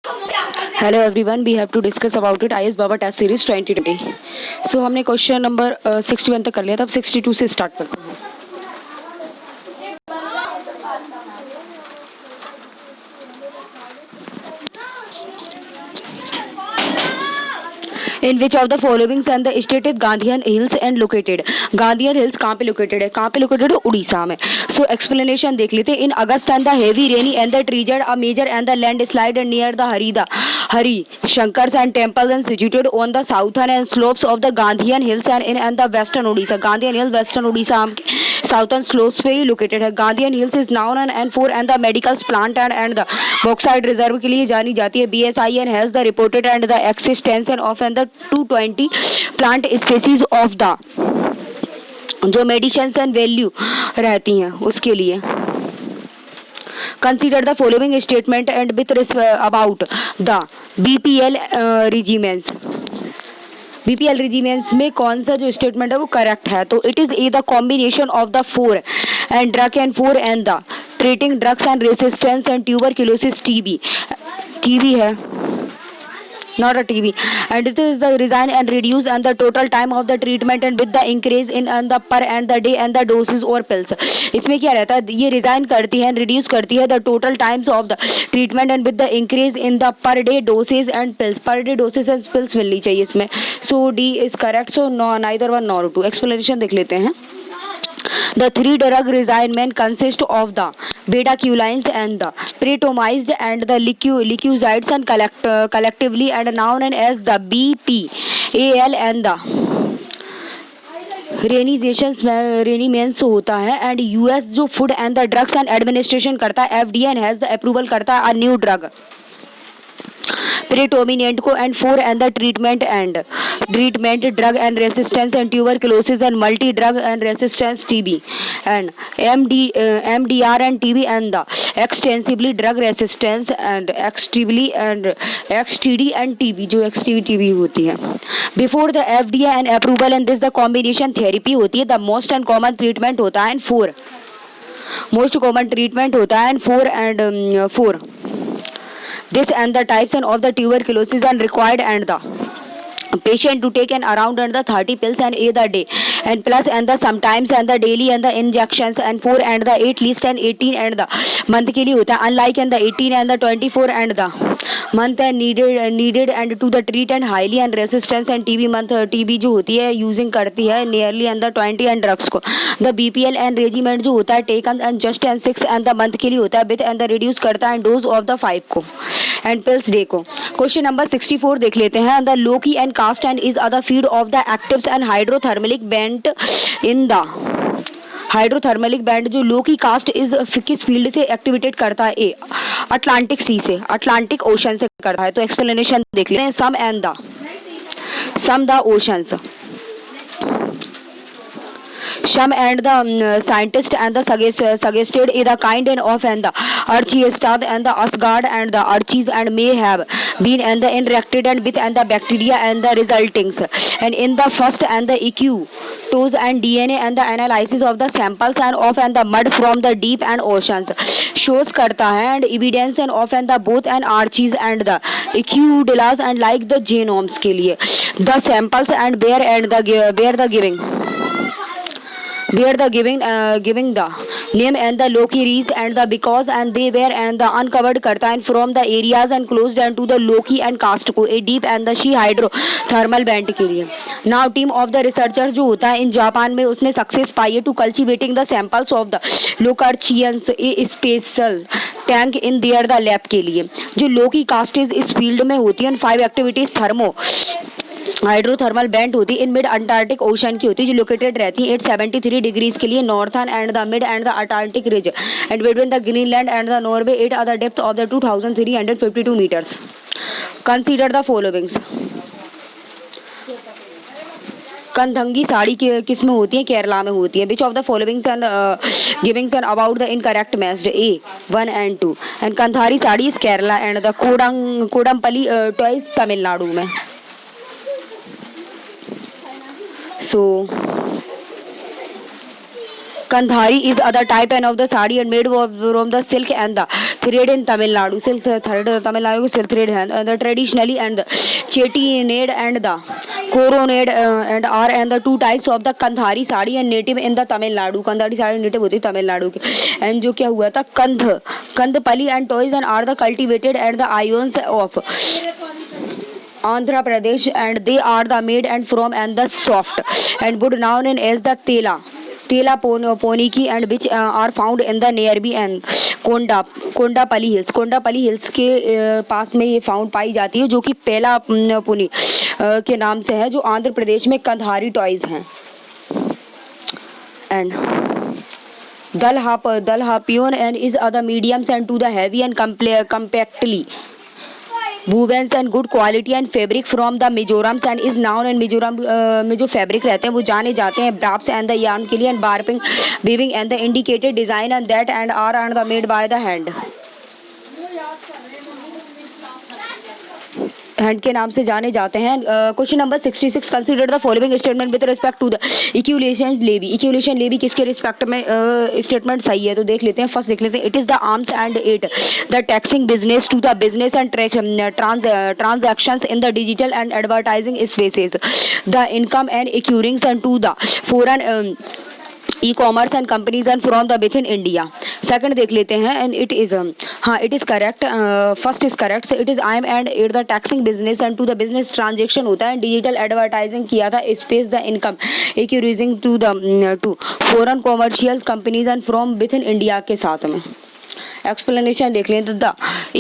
Hello everyone, we have to discuss about it IAS Baba test series 2020. So हमने question number 61 तक कर लिया था. अब 62 से स्टार्ट करते हैं. In which of the following and the state is Gandhian Hills and located? Gandhian Hills कहाँ पे located है? कहाँ पे located है? उड़ीसा में. So explanation देख लेते हैं. In August and the heavy rainy and the triggered a major and the landslide near the Hari Shankars and temples and situated on the southern and slopes of the Gandhian Hills and the western Odisha. Gandhian Hills western Odisha southern slopes पे ही located है. Gandhian Hills is known and for and the medical plant and the bauxite reserve के लिए जानी जाती है. BSIN has the reported and the existence of and the 220 plant species of the जो medicine and value रहती हैं उसके लिए. Consider the following statement and with about the BPL regiments. BPL regiments में कौन सा जो स्टेटमेंट है वो करेक्ट है? तो it is a the combination of the four and drug and for and the treating drugs and resistance and tuberculosis TB है, not a TB, and it is the resign and reduce and the total time of the treatment and with the increase in and the per and the day and the doses or pills. इसमें क्या रहता है? ये resign करती है, reduce करती है the total times of the treatment and with the increase in the per day dosage and pills. Per day dosage and pills मिलनी चाहिए इसमें. So D is correct. So no neither one nor two. Explanation देख लेते हैं. The three drug regimen consist of the betaculins and the pretomized and the leukocytes and collectively and known as the BPAL and the regimens होता है. And US जो food and the drugs and administration करता है FDA has the approval करता है a new drug predominant को and for and the treatment drug and resistance and tuberculosis and multi drug and resistance TB and MDR and TB and the extensively drug resistance and XTD and TB जो XTD TB होती है. Before the FDA and approval and this the combination therapy होती है. The most and common treatment होता है and most common treatment होता है and four this and the types and of the tuberculosis and required and the patient to take and around and the 30 pills and either day and plus and the sometimes and the daily and the injections and 4 and the 8 least and 18 and the month के लिए होता है. unlike and the 18 and the 24 and the month and needed and to the treat and highly and resistance and TB month TB जो होती है using करती है nearly and the 20 and drugs को. the BPL and regiment जो होता है taken and just and 6 and the month के लिए होता है with and the reduce करता है dose of the 5 को and pills day को. क्वेश्चन नंबर 64 देख लेते हैं. the Loki and cast and is other feed of the actives and hydrothermalic band in the hydrothermalic band जो लो की कास्ट इज किस फील्ड से एक्टिवेटेड करता है? ए अटलांटिक सी से, अटलांटिक ओशन से करता है. तो एक्सप्लेनेशन देख लेते हैं. Some the oceans Some and the scientist and the suggested is the kind of and the Archiestad and the Asgard and the Archies and may have been and the interacted and with and the bacteria and the resultings and in the first and the EQ toes and DNA and the analysis of the samples and of and the mud from the deep and oceans shows करता है and evidence and of and the both and Archies and the EQ and like the genomes के लिए the samples and where the giving the name and the locaries and the because and they were and the uncovered करता है from the areas and closed and to the Loki and cast को a deep and the she hydrothermal band के लिए. now team of the researchers जो होता है in Japan में उसने सक्सेस पाई है to cultivating the samples of the locarchians a special tank in their the lab के लिए. जो लोकी कास्टेज इस फील्ड में होती है 5 एक्टिविटीज हाइड्रोथर्मल बैंड होती है इन मिड अंटार्कटिक ओशन की होती है जो लोकेटेड रहती है 873 डिग्रीज के लिए northern and the mid and the Antarctic ridge and between the Greenland and the Norway at are the depth of the 2352 metres. Consider the followings. Kandangi sari किस में होती है? केरला में होती है. Which of the followings and givings and about the incorrect matched A 1 and 2 and Kandhari sari is Kerala and the Kodampalli toys Tamil Nadu में. So Kandhari is other type and of the sari and made from the silk and the thread in Tamil Nadu. Silk thread Tamil Nadu silk thread and the traditionally and the chettinade and the coronade and are and the two types of the Kandhari sari and native in the Tamil Nadu. Kandhari sari native होती है तमिलनाडु की. And जो क्या हुआ था कंधपली and toys and are the cultivated at the ions of Andhra Pradesh and they are the made and from and the soft and wood known as the Tela Poniki and which are found in the nearby and Kondapalli hills के पास में ये found पाई जाती है जो कि पेला पुनी के नाम से है जो आंध्र प्रदेश में कंधारी टॉयज हैं. And Dalhapion and is other mediums and to the heavy and compactly wovens and good quality and fabric from the Mizorams and is known and Mizoram में जो फैब्रिक रहते हैं वो जाने जाते हैं ड्राफ्ट्स एंड द यार्न के लिए and warping weaving and the indicated design and that and are the made by the hand के नाम से जाने जाते हैं. Question number 66 consider the following statement with respect to the equalisation levy किसके respect में स्टेटमेंट सही है तो देख लेते हैं. फर्स्ट देख लेते हैं. It is the arms and it the taxing business to the business and transactions in the digital and advertising spaces the income and accruings and to the foreign e-commerce and companies and from the within India. Second देख लेते हैं and it is it is correct. First is correct. So it is I am and it the taxing business and to the business transaction होता है digital advertising किया था space the income accruing to the to foreign commercial companies and from within India के साथ में. Explanation देख लें तो the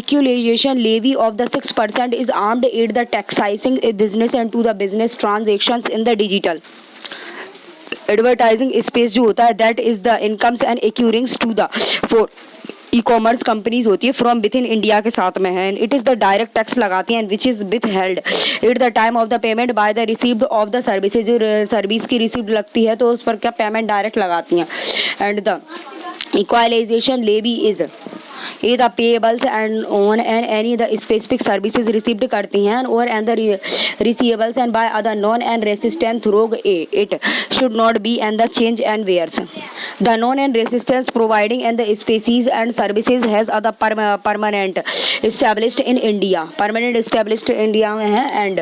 equalization levy of the 6% is armed at the taxing business and to the business transactions in the digital advertising space जो होता है that is the incomes and accruings to the for e-commerce companies होती है from with in India के साथ में है. It is the direct tax लगाती हैं which is with held it the time of the payment by the received of the services जो service की रिसीव्ड लगती है तो उस पर क्या पेमेंट डायरेक्ट लगाती हैं. And the equalisation levy is ये the payables and on and any the specific services received करती हैं और and the receivables and by other non and resistant through it should not be and the change and where's the non and resistance providing and the species and services has other permanent established in India में है and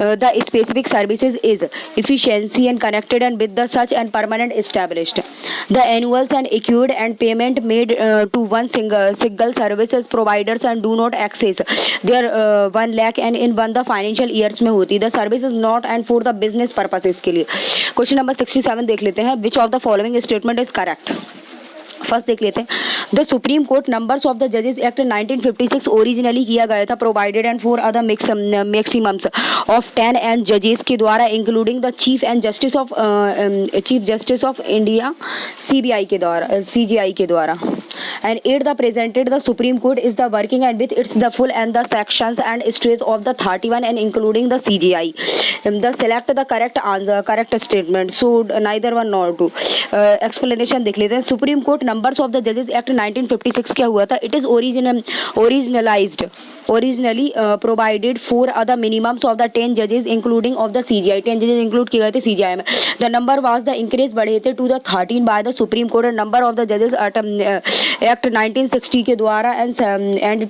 the specific services is efficiency and connected and with the such and permanent established the annuals and accrued and payment made to one single services providers and do not access their 1 lakh and in one the financial years में होती the services not and for the business purposes के लिए. Question number 67 देख लेते हैं. which of the following statement is correct? First देख लेते हैं. The supreme court numbers of the जजेस एक्ट 1956 ओरिजिनली किया गया था provided and for other maximums of 10 and जजेस के द्वारा including the chief justice of India CBI के द्वारा and it the presented the Supreme Court is the working and with its the full and the sections and straight of the 31 and including the CGI. The select the correct answer correct statement so neither one nor two. Explanation देख लेते हैं. Supreme Court numbers of the Judges Act 1956 क्या हुआ था? It is originally provided for other minimums of the 10 judges including of the CGI. 10 judges include किए गए थे CGI में. The number was the increase बढ़े थे to the 13 by the Supreme Court and number of the judges at Act 1960 के द्वारा and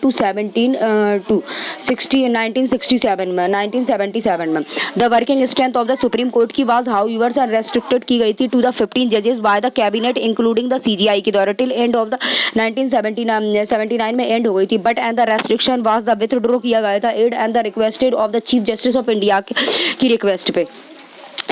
to 17 to 1977 में. The working strength of the Supreme Court की was however restricted की गई थी to the 15 judges by the cabinet including the CGI के द्वारा till end of the 1979 में end हो गई थी. But and the restriction was the withdraw किया गया था aid and the requested of the Chief Justice of India की रिक्वेस्ट पे.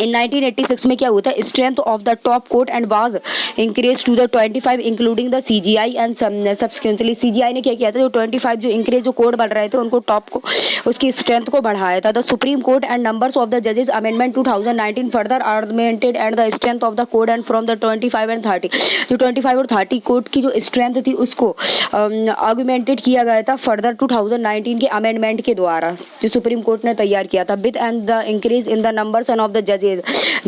In 1986 में क्या हुआ था? Strength of the top court and was increase to the 25 including the CGI and subsequently CGI ने क्या किया था? जो 25 जो इंक्रीज जो कोर्ट बढ़ रहे थे उनको टॉप को उसकी स्ट्रेंथ को बढ़ाया था. The supreme court and numbers of the जजेस amendment 2019 further argumented and the strength of the court and from the 25 and 30 जो 25 और 30 कोर्ट की जो स्ट्रेंथ थी उसको आर्गुमेंटेड किया गया था फर्दर 2019 के अमेंडमेंट के द्वारा जो सुप्रीम कोर्ट ने तैयार किया था with and the increase in the numbers and of the जजेस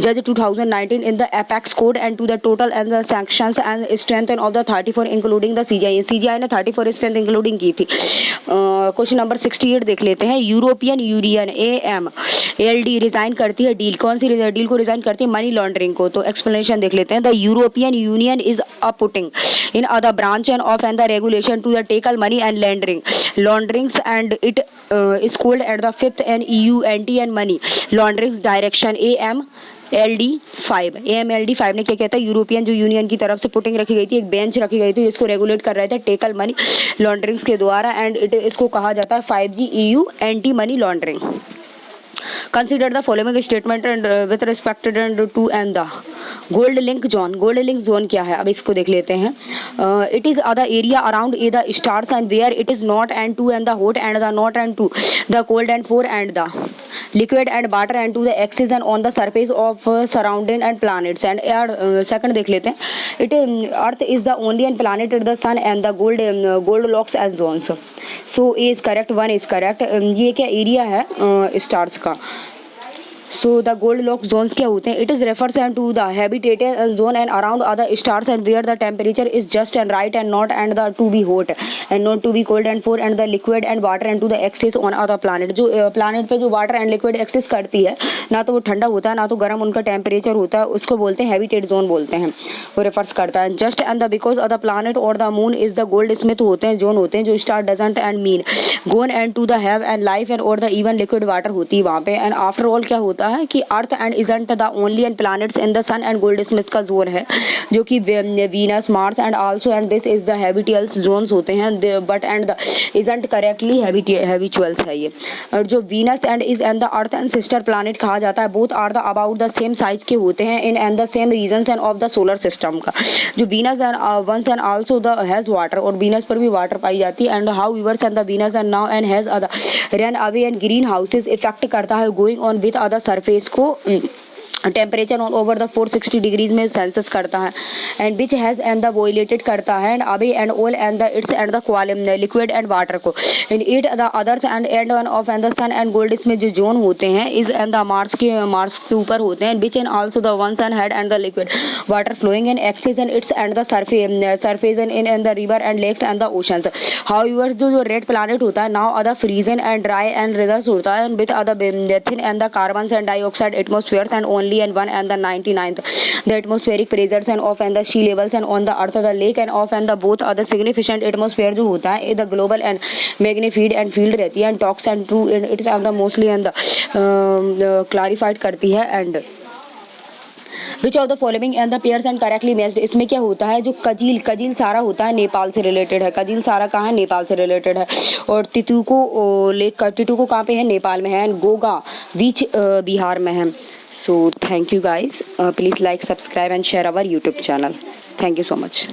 Judge 2019 in the Apex Code and to the total and the sanctions and strength of the 34 including the CGI. CGI ने 34 strength including की थी. Question number 68 देख लेते हैं. European union AMLD resign करती है deal. कौन सी डील को रिजाइन करती है? मनी लॉन्ड्रिंग को. तो एक्सप्लेनेशन देख लेते हैं. The European union is putting in other branch and of and the regulation to the tackle money and launderings and it is called at the 5th and EU anti and money launderings direction AMLD 5 ने क्या कहता है? European जो union की तरफ से putting रखी गई थी, एक बेंच रखी गई थी जिसको रेगुलेट कर रहे थे टेकल मनी लॉन्ड्रिंग्स के द्वारा एंड इसको कहा जाता है 5G EU anti money laundering. Consider the following statement and with respect to and the gold link zone. Gold link zone क्या है? अब इसको देख लेते हैं. It is the area around the stars and where it is not and to and the hot and the not and to the cold and for and the liquid and water and to the axis and on the surface of surrounding and planets and second देख लेते हैं. Earth is the only and planet the sun and the gold locks as zones. So A is correct, 1 is correct. ये क्या area है stars का? So the Goldilocks zones क्या होते हैं? It is refers to the habitated zone and around other stars and where the temperature is just and right and not and the to be hot and not to be cold and for and the liquid and water and to the axis on other planet. जो planet पे जो water and liquid axis करती है, ना तो वो ठंडा होता है ना तो गर्म उनका टेम्परेचर होता है, उसको बोलते हैं हैबिटेट जोन बोलते हैं. वो रेफर्स करता है. Just and the because of the planet और the moon is the goldsmith होते हैं, जोन होते हैं जो star doesn't and mean gone and to the have and life and और द इवन लिक्विड वाटर होती है वहाँ पे. एंड आफ्टर ऑल क्या होता है कि Earth and isn't the only and planets in the sun and goldsmith का जोन है जो कि Venus Mars and also and this is the habitials zones होते हैं but and the isn't correctly habituals है ये. और जो Venus and is and the Earth and sister planet कहा जाता है, both are the about the same size के होते हैं in and the same regions and of the solar system का. जो Venus and once and also the has water और Venus पर भी वाटर पाई जाती है and how yours and the Venus and now and has other run away and greenhouses effect करता है going on with other surface को temperature on over the 460 degrees में सेंसस करता है and which has and the violated करता है and above and all and the its and the क्वालिम liquid and water को in it the others and one of and the sun and gold इसमें जो zone होते हैं is and the Mars के ऊपर होते हैं which and also the one sun head and the liquid water flowing in axis and its and the surface in the river and lakes and the oceans. However जो red planet होता है now other frozen and dry and risers होता है with other thin and the carbon and dioxide atmospheres and only and 1 and the 99th the atmospheric pressures and of and the sea levels and on the earth the lake and of and the both other significant atmosphere जो होता है the global and magnified and field रहती है and talks and true and it is and the mostly and the clarified करती है and which of the following and the pairs and correctly matched. इसमें क्या होता है? जो कजील सारा होता है नेपाल से रिलेटेड है. कजील सारा कहाँ है? नेपाल से रिलेटेड है. और टिटू को कहाँ पे है? नेपाल में है. एंड गोगा बीच बिहार में है. So thank you guys. Please like subscribe and share our YouTube channel. Thank you so much.